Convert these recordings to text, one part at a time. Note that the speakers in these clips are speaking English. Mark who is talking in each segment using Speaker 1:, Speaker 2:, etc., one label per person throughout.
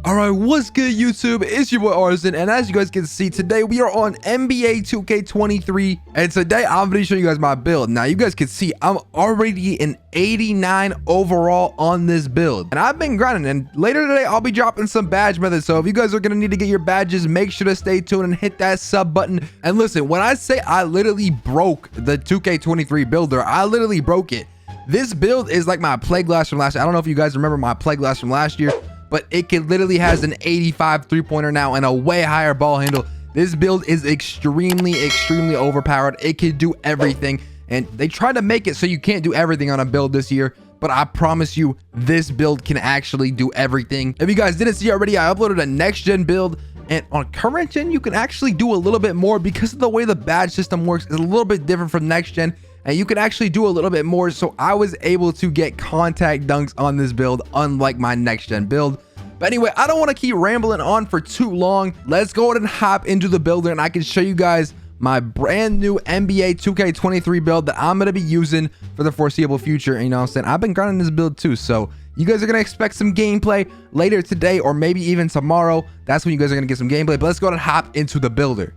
Speaker 1: All right, what's good, YouTube? It's your boy Aurzyn, and as you guys can see, today we are on NBA 2K23, and today I'm going to show you guys my build. Now, you guys can see I'm already an 89 overall on this build, and I've been grinding, and later today I'll be dropping some badge methods. So if you guys are going to need to get your badges, make sure to stay tuned and hit that sub button. And listen, when I say I literally broke the 2K23 builder, I literally broke it. This build is like my play glass from last year. I don't know if you guys remember my play glass from last year, but it literally has an 85 three-pointer now and a way higher ball handle. This build is extremely overpowered. It can do everything, and they tried to make it so you can't do everything on a build this year, but I promise you this build can actually do everything. If you guys didn't see already, I uploaded a next gen build, and on current gen you can actually do a little bit more because of the way the badge system works is a little bit different from next gen, and you can actually do a little bit more. So I was able to get contact dunks on this build, unlike my next gen build. But anyway, I don't want to keep rambling on for too long. Let's go ahead and hop into the builder, and I can show you guys my brand new NBA 2K23 build that I'm going to be using for the foreseeable future. And you know what I'm saying? I've been grinding this build too, so you guys are going to expect some gameplay later today or maybe even tomorrow. That's when you guys are going to get some gameplay. But let's go ahead and hop into the builder.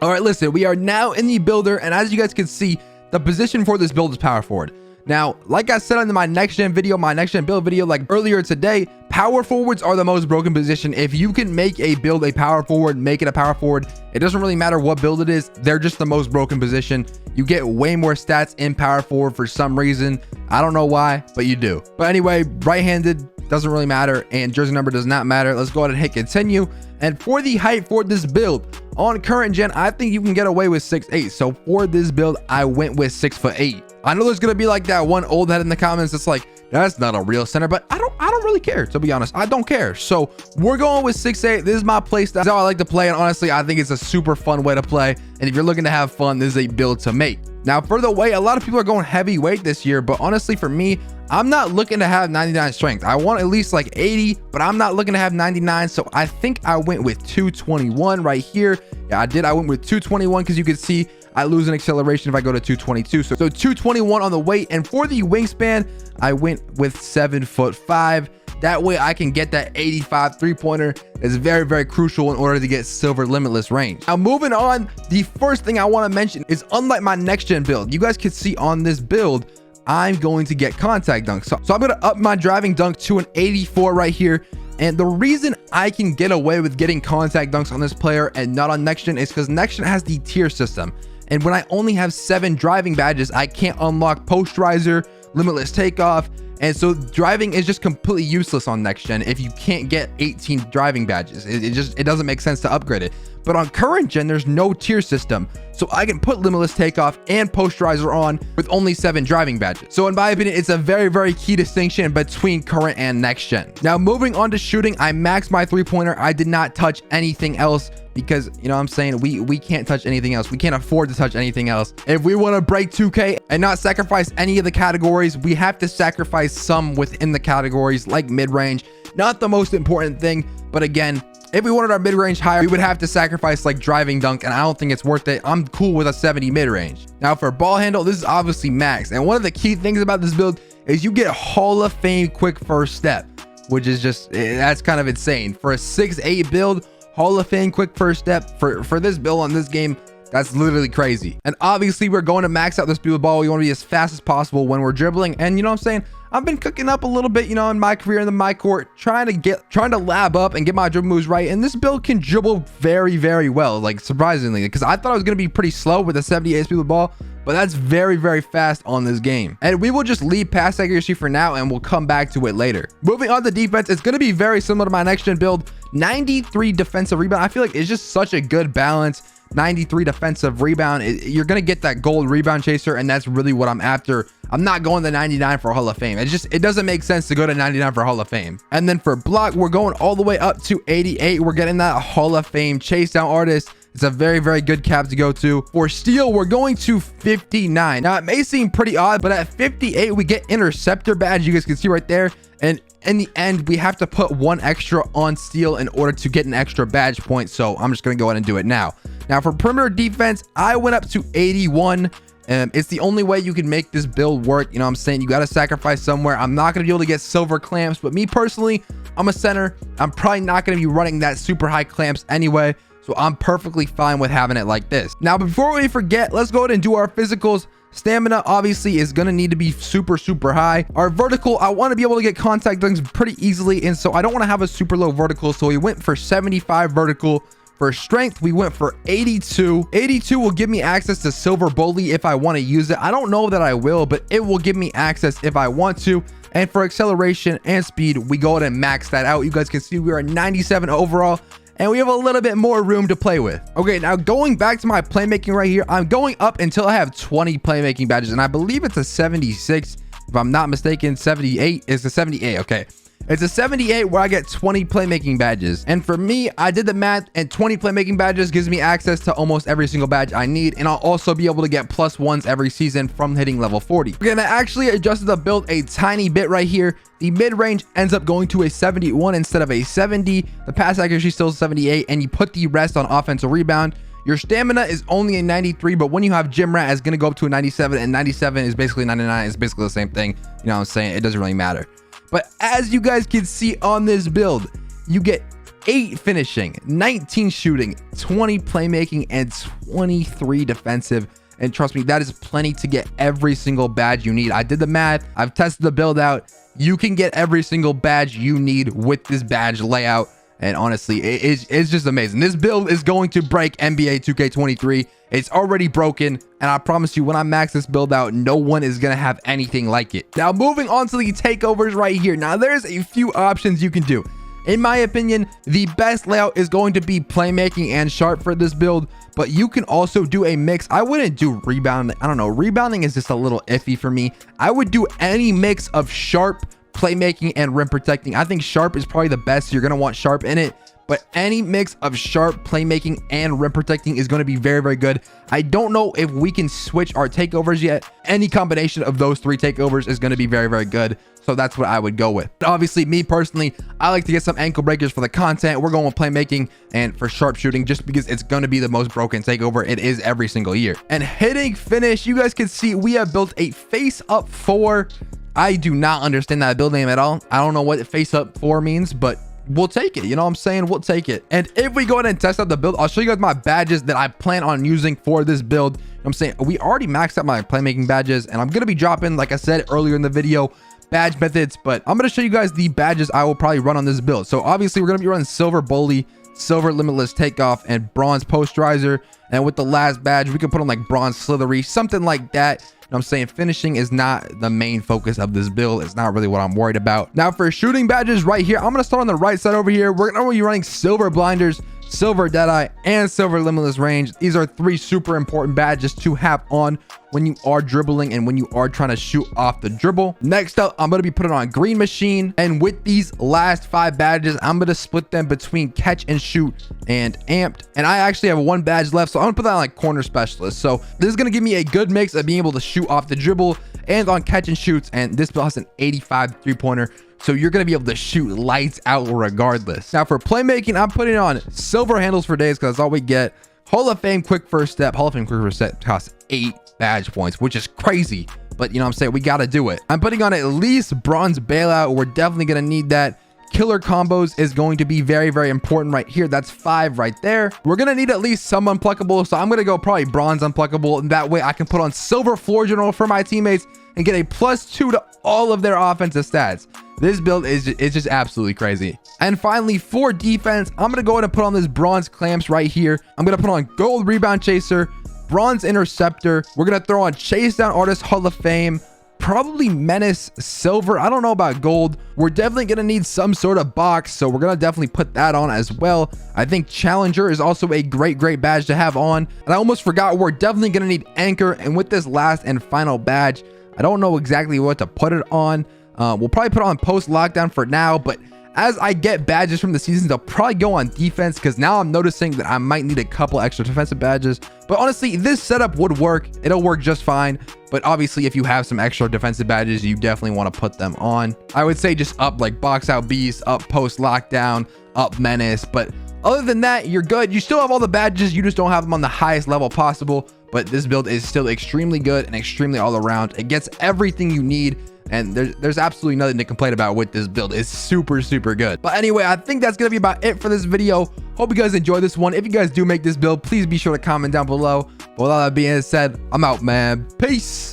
Speaker 1: All right, listen, we are now in the builder, and as you guys can see, the position for this build is power forward. Now, like I said in my next gen video, my next gen build video, like earlier today, power forwards are the most broken position. If you can make a build a power forward, make it a power forward. It doesn't really matter what build it is. They're just the most broken position. You get way more stats in power forward for some reason. I don't know why, but you do. But anyway, right-handed doesn't really matter, and jersey number does not matter. Let's go ahead and hit continue. And for the height for this build on current gen, I think you can get away with 6'8". So for this build, I went with 6'8". I know there's gonna be like that one old head in the comments that's like, that's not a real center, but I don't really care, to be honest. I don't care. So we're going with 6'8". This is my play style. This is how I like to play, and honestly, I think it's a super fun way to play. And if you're looking to have fun, this is a build to make. Now, for the weight, a lot of people are going heavyweight this year, but honestly, for me, I'm not looking to have 99 strength. I want at least like 80, but I'm not looking to have 99. So I think I went with 221 right here. Yeah, I did. I went with 221 because you can see I lose an acceleration if I go to 222. So 221 on the weight. And for the wingspan, I went with 7'5". That way I can get that 85 three-pointer. Is very crucial in order to get silver limitless range. Now, moving on, the first thing I want to mention is, unlike my next gen build, you guys can see on this build, I'm going to get contact dunks. So I'm going to up my driving dunk to an 84 right here. And the reason I can get away with getting contact dunks on this player and not on next gen is because next gen has the tier system. And when I only have 7 driving badges, I can't unlock posterizer, limitless takeoff. And so driving is just completely useless on next gen if you can't get 18 driving badges. It doesn't make sense to upgrade it. But on current gen, there's no tier system, so I can put limitless takeoff and posterizer on with only 7 driving badges. So in my opinion, it's a very key distinction between current and next gen. Now, moving on to shooting, I maxed my three-pointer. I did not touch anything else because, you know what I'm saying, we can't touch anything else. We can't afford to touch anything else. If we want to break 2K and not sacrifice any of the categories, we have to sacrifice some within the categories, like mid-range. Not the most important thing, but again, if we wanted our mid-range higher, we would have to sacrifice like driving dunk, and I don't think it's worth it. I'm cool with a 70 mid-range. Now for ball handle, this is obviously max, and one of the key things about this build is you get Hall of Fame quick first step, which is just, that's kind of insane. For a 6'8" build, Hall of Fame quick first step for this build on this game, that's literally crazy. And obviously we're going to max out this speed with ball. We want to be as fast as possible when we're dribbling, and you know what I'm saying, I've been cooking up a little bit, you know, in my career in my court, trying to lab up and get my dribble moves right. And this build can dribble very well, like surprisingly, because I thought I was going to be pretty slow with a 78 speed with ball, but that's very fast on this game. And we will just leave pass accuracy for now, and we'll come back to it later. Moving on to defense, it's going to be very similar to my next gen build. 93 defensive rebound. I feel like it's just such a good balance. 93 defensive rebound. You're gonna get that gold rebound chaser, and that's really what I'm after. I'm not going to 99 for Hall of Fame. It doesn't make sense to go to 99 for Hall of Fame. And then for block, we're going all the way up to 88. We're getting that Hall of Fame chase down artist. It's a very good cap to go to. For steal, we're going to 59. Now, it may seem pretty odd, but at 58, we get interceptor badge. You guys can see right there. And in the end, we have to put 1 extra on steal in order to get an extra badge point. So I'm just going to go ahead and do it now. Now, for perimeter defense, I went up to 81. It's the only way you can make this build work. You know what I'm saying? You got to sacrifice somewhere. I'm not going to be able to get silver clamps, but me personally, I'm a center. I'm probably not going to be running that super high clamps anyway, so I'm perfectly fine with having it like this. Now, before we forget, let's go ahead and do our physicals. Stamina obviously is going to need to be super high. Our vertical, I want to be able to get contact dunks pretty easily, and so I don't want to have a super low vertical, so we went for 75 vertical. For strength, we went for 82. 82 will give me access to silver bully if I want to use it. I don't know that I will, but it will give me access if I want to. And for acceleration and speed, we go ahead and max that out. You guys can see we are 97 overall, and we have a little bit more room to play with. Okay, now going back to my playmaking right here, I'm going up until I have 20 playmaking badges, and I believe it's a 76. If I'm not mistaken, 78 is a 78. Okay. It's a 78 where I get 20 playmaking badges. And for me, I did the math, and 20 playmaking badges gives me access to almost every single badge I need. And I'll also be able to get +1s every season from hitting level 40. Okay, and I actually adjusted the build a tiny bit right here. The mid-range ends up going to a 71 instead of a 70. The pass accuracy still 78, and you put the rest on offensive rebound. Your stamina is only a 93, but when you have Gym Rat, it's going to go up to a 97, and 97 is basically 99. It's basically the same thing. You know what I'm saying? It doesn't really matter. But as you guys can see on this build, you get 8 finishing, 19 shooting, 20 playmaking, and 23 defensive. And trust me, that is plenty to get every single badge you need. I did the math. I've tested the build out. You can get every single badge you need with this badge layout. And honestly, it's just amazing. This build is going to break NBA 2K23. It's already broken, and I promise you, when I max this build out, no one is gonna have anything like it. Now, moving on to the takeovers right here. Now, there's a few options you can do. In my opinion, the best layout is going to be playmaking and sharp for this build, but you can also do a mix. I wouldn't do rebounding. I don't know. Rebounding is just a little iffy for me. I would do any mix of sharp, playmaking, and rim protecting. I think sharp is probably the best. You're going to want sharp in it, but any mix of sharp, playmaking, and rim protecting is going to be very good. I don't know if we can switch our takeovers yet. Any combination of those 3 takeovers is going to be very good. So that's what I would go with. Obviously, me personally, I like to get some ankle breakers for the content. We're going with playmaking and for sharpshooting just because it's going to be the most broken takeover. It is every single year. And hitting finish, you guys can see we have built a face up 4. I do not understand that build name at all. I don't know what face up 4 means, but we'll take it. You know what I'm saying? We'll take it. And if we go ahead and test out the build, I'll show you guys my badges that I plan on using for this build. You know what I'm saying? We already maxed out my playmaking badges, and I'm going to be dropping, like I said earlier in the video, badge methods, but I'm going to show you guys the badges I will probably run on this build. So obviously we're going to be running silver bully, silver limitless takeoff, and bronze posterizer. And with the last badge, we can put on like bronze slithery, something like that. You know what I'm saying? Finishing is not the main focus of this build. It's not really what I'm worried about. Now for shooting badges right here, I'm going to start on the right side over here. We're going to be running silver blinders, silver deadeye, and silver limitless range. These are 3 super important badges to have on when you are dribbling and when you are trying to shoot off the dribble. Next up, I'm going to be putting on green machine, and with these last 5 badges, I'm going to split them between catch and shoot and amped. And I actually have 1 badge left, so I'm going to put that on like corner specialist. So this is going to give me a good mix of being able to shoot off the dribble and on catch and shoots. And this build has an 85 3-pointer, so you're going to be able to shoot lights out regardless. Now for playmaking, I'm putting on silver handles for days because that's all we get. Hall of Fame quick first step. Hall of Fame quick first step costs 8 badge points, which is crazy, but you know what I'm saying? We got to do it. I'm putting on at least bronze bailout. We're definitely going to need that. Killer combos is going to be very important right here. That's 5 right there. We're going to need at least some unpluckable, so I'm going to go probably bronze unpluckable, and that way I can put on silver floor general for my teammates and get a +2 to all of their offensive stats. This build is just absolutely crazy. And finally, for defense, I'm going to go ahead and put on this bronze clamps right here. I'm going to put on gold rebound chaser, bronze interceptor. We're going to throw on chase down artist Hall of Fame, probably menace silver. I don't know about gold. We're definitely going to need some sort of box, so we're going to definitely put that on as well. I think challenger is also a great badge to have on. And I almost forgot, we're definitely going to need anchor. And with this last and final badge, I don't know exactly what to put it on. We'll probably put on post lockdown for now, but as I get badges from the seasons, I'll probably go on defense because now I'm noticing that I might need a couple extra defensive badges. But honestly, this setup would work. It'll work just fine. But obviously, if you have some extra defensive badges, you definitely want to put them on. I would say just up like box out beast, up post lockdown, up menace. But other than that, you're good. You still have all the badges. You just don't have them on the highest level possible. But this build is still extremely good and extremely all around. It gets everything you need. and there's absolutely nothing to complain about with this build. It's super good. But anyway, I think that's gonna be about it for this video. Hope you guys enjoyed this one. If you guys do make this build, please be sure to comment down below. But with all that being said, I'm out, man. Peace.